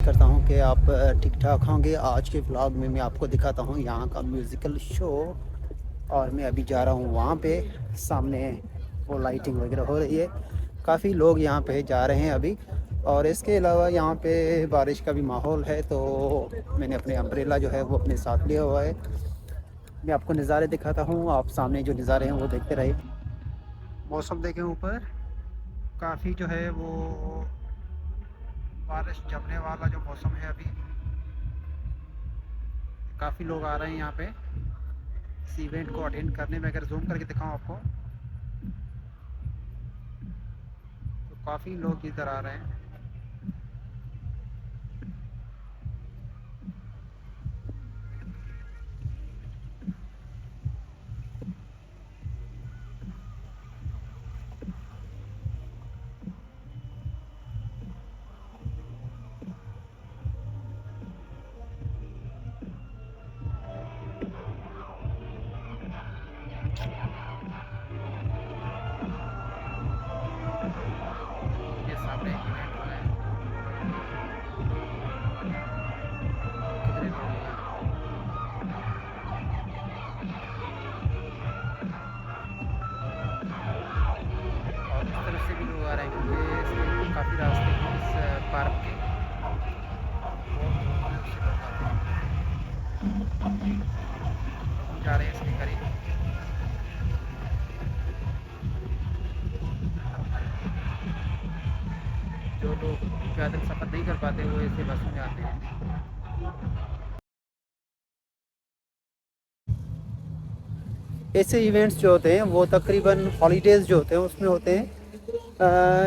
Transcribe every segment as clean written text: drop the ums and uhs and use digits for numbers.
करता हूँ कि आप ठीक ठाक होंगे। आज के व्लॉग में मैं आपको दिखाता हूँ यहाँ का म्यूज़िकल शो, और मैं अभी जा रहा हूँ वहाँ पे। सामने वो लाइटिंग वगैरह हो रही है, काफ़ी लोग यहाँ पे जा रहे हैं अभी। और इसके अलावा यहाँ पे बारिश का भी माहौल है, तो मैंने अपने अम्ब्रेला जो है वो अपने साथ लिया हुआ है। मैं आपको नज़ारे दिखाता हूँ, आप सामने जो नज़ारे हैं वो देखते रहिए। मौसम देखें ऊपर, काफ़ी जो है वो बारिश जमने वाला जो मौसम है अभी। काफ़ी लोग आ रहे हैं यहाँ पे इस इवेंट को अटेंड करने में। अगर जूम करके दिखाऊं आपको तो काफ़ी लोग इधर आ रहे हैं। ये सामने इवेंट हो रहा है, कितने लोग हैं यहाँ। और इस तरफ से भी लोग आ रहे हैं क्योंकि इसके काफ़ी रास्ते हैं इस पार्क के, बहुत दूर दूर से लोग आते हैं। हम जा रहे हैं इसके करीब। जो लोग पैदल सफ़र नहीं कर पाते वो ऐसे बस में आते हैं। ऐसे इवेंट्स जो होते हैं वो तकरीबन हॉलीडेज़ जो होते हैं उसमें होते हैं।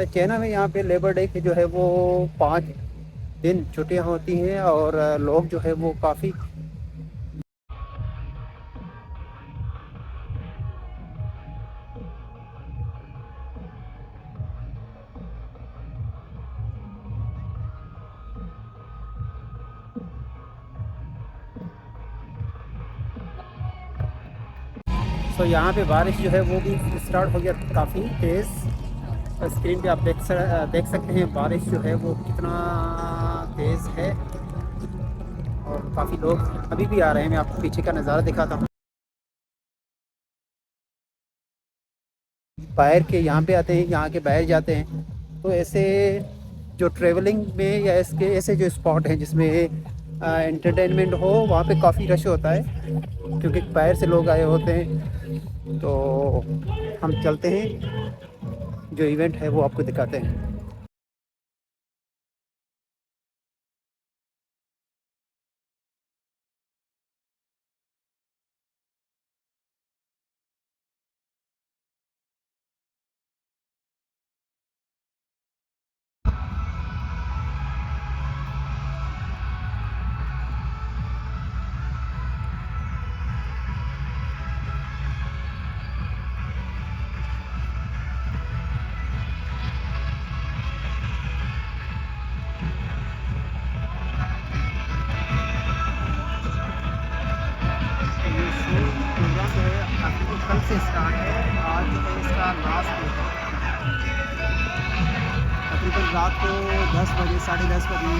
चाइना में यहाँ पे लेबर डे के जो है वो 5 दिन छुट्टियाँ होती हैं, और लोग जो है वो काफ़ी। सो यहाँ पे बारिश जो है वो भी स्टार्ट हो गया काफ़ी तेज़। स्क्रीन पे आप देख सकते हैं बारिश जो है वो कितना तेज़ है, और काफ़ी लोग अभी भी आ रहे हैं। मैं आपको पीछे का नज़ारा दिखाता हूँ। बाहर के यहाँ पे आते हैं, यहाँ के बाहर जाते हैं। तो ऐसे जो ट्रेवलिंग में या इसके ऐसे जो स्पॉट हैं जिसमें एंटरटेनमेंट हो, वहाँ पे काफ़ी रश होता है क्योंकि बाहर से लोग आए होते हैं। तो हम चलते हैं, जो इवेंट है वो आपको दिखाते हैं। प्रोग्राम जो है अभी तो कल से स्टार्ट है, आज जो है इसका लास्ट डे है। तकरीबन रात को 10 बजे 10:30 बजे